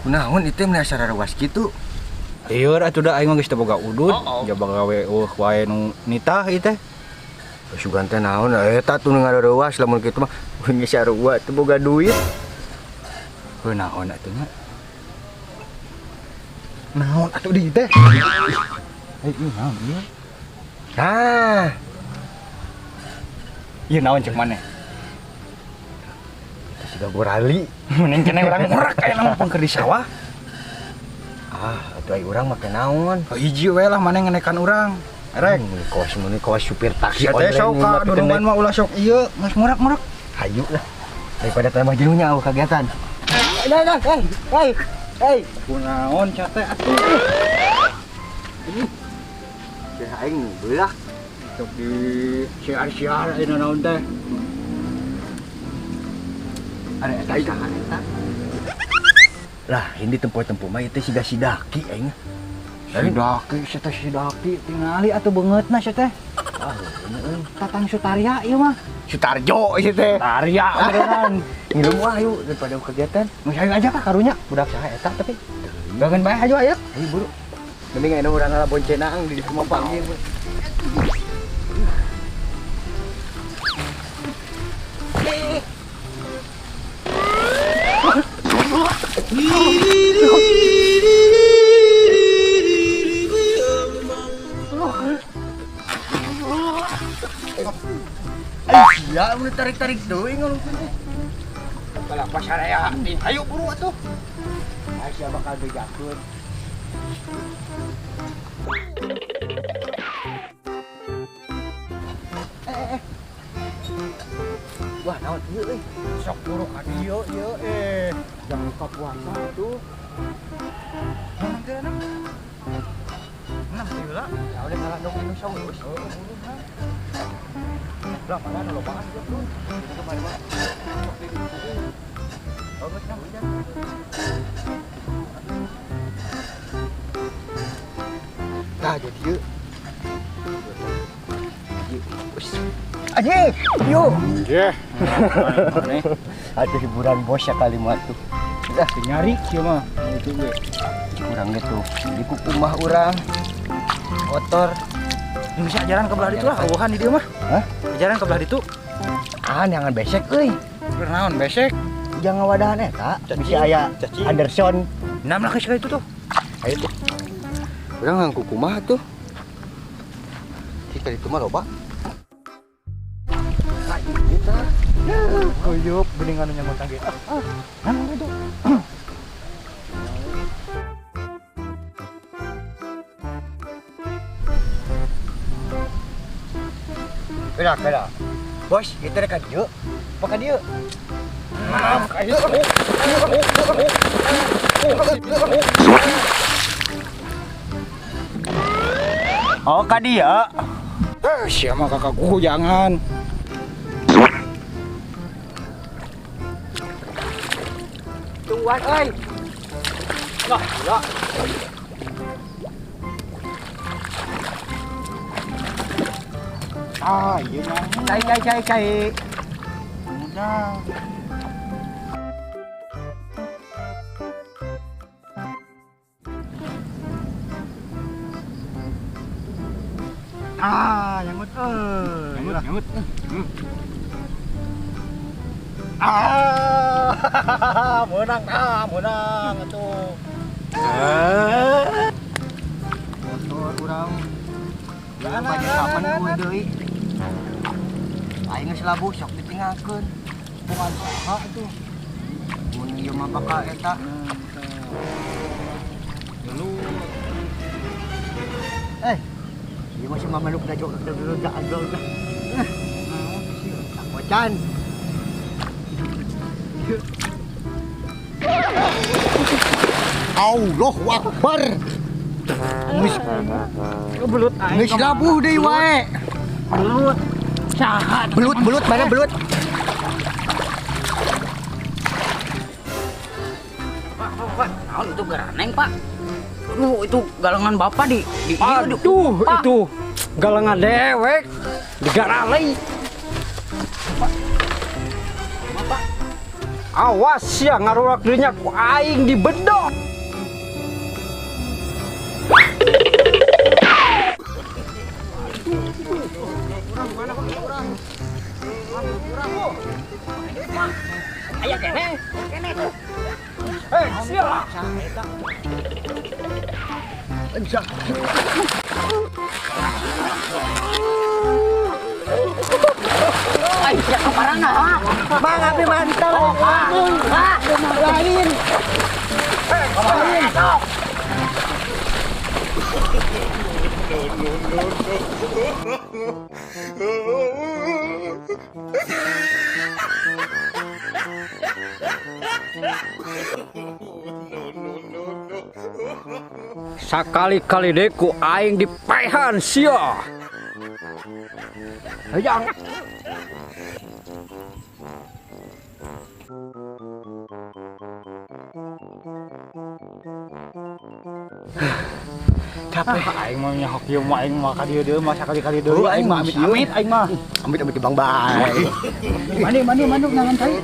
Kunaon itu mah sararawas kitu. Ieu atuh da aing mah geus teu boga udud, jaba gawe wae nu nitah ieu teh. Sugan teh naon eta tuh ngararawas lamun kitu mah nya sarua teu boga duit. Heuh naon atuh nya? Naon atuh di teh? Ieu naon ieu? Nah, Ieu naon cek maneh? itu sudah gorali. Mending kene urang ngurak aya nampung keur di sawah. Atuh ai urang make naon? Hiji we lah maneh ngenekan urang. Erek. Muni kos supir taksi Teh sok ka dudungan mah ulah sok ieu, geus murak-murak. Hayu lah. Daripada tambah jenuhnya aku kagiatan. Hei. Kunaon cate atuh? Teh aing beulah. Sok di siar-siar ayeuna naon teh. Ada eta. Lah, ini tempo-tempo mah itu siga sidaki aing. Sidaki tingali atuh beungeutna sia teh. Tatang Sutaria ieu mah. Sutarjo ieu teh. Sutaria beneran. Ngilu mah ayo daripada kegiatan. Geus ayo aja ka karunya budak saha eta tapi. Gangan bae aja aya. Ayo buru. Mending aya urang ngala boncenang di rumah panggil. Ya, udah tarik-tarik teuing ngulung teh. Kalau pas area, ayo buru atuh. Aya bakal bejakeun. Wah, naon ieu euy? Sok buru ka dieu ieu Jam buka puasa tuh. Mana teh anak? Nah, ieu lah. Ya udah ngalah dong anu saurus. Lah, mana lo banget tuh. Itu kemarin mah. Oh, betul ya. Nah, jadi yuk. Aji, yuk. Nggih. Maneh Ada hiburan bos ya kalimat tuh. Udah nyari kieu mah. Itu ge. kurang gitu. Di kukumah urang. Kotor. Ini bisa ajaran ke belah ditu lah, eueuhan di dieu mah. Hah? Ajaran ke belah ditu. Jangan besek euy. Naon besek? Jangan wadahan eta. Cacing. Bisa aya Cacing. Anderson. Nam lah geus itu tuh. Ayo tuh. Urang ngangku kumaha tuh. Kita itu mah loba. Kita. Kuyup bening anu nyamot ge. Naon itu? Keda. Bos, kita dekat dieu. Apa ka dieu? Oh, ka dia. Sia mah kakakku jangan. Tuan euy. Lah, ya. Iya mah. Cai. Udah. Nyangut euy. Nyamut. Menang atuh. Motor urang. Jangan kapan gue deui. Aing geus labuh sok ditinggalkeun. Bukan saha atuh. Mun ieu mah bakal eta. Dulu. Ieu masih mameluk da jog dulu da adol. Tak bocan. Allahu Akbar. Belut aing. Geus labuh deui wae. Belut. Saha? Belut, mana belut? Pak, naon itu geraneng, Pak? Aduh, itu galangan Bapak di Aduh, itu galangan dewek digaralei. Awas ya ngarurak dirinya ku aing di bedok. Aya kene tuh. Sia. Ay, siya kaparana ha. Bang, abi mantap. Lain. Sakali-kali deh ku aing di pehan sia. Hayang. Capek. Aing mah nyahok ieu mah aing mah ka dieu deui mah sakali-kali deui aing mah amit-amit aing mah. Amit-amit di Bang Bay. Mani nangan cai.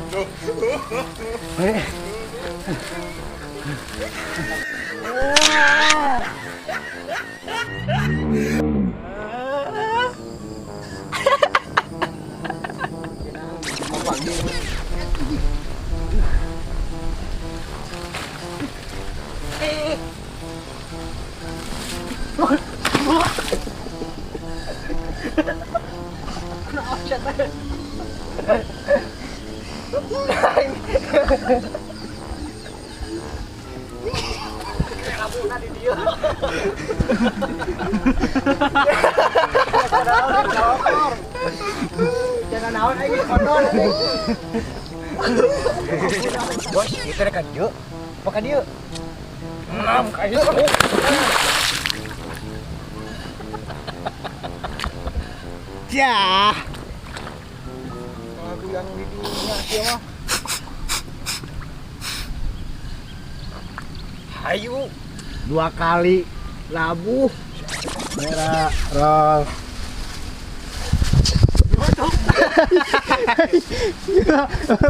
Bos, kita rekan yuk. Makan yuk. Ya. Aku yang di dunia dia mah. Hayu. 2 kali labuh. Merah, roll.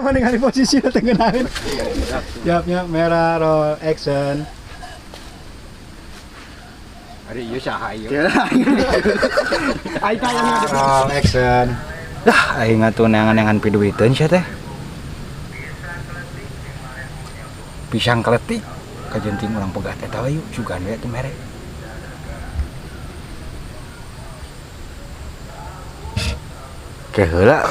Mendingan di posisi tengenahin. Siapnya merah roll action. Ari ieu saha ieu? Aing tanya Roll action. Dah aing atuh neangan-neangan piduiteun sia teh. Pisang keletik kajenting urang pegat eta we yuk sugan we teh mere. Keheula.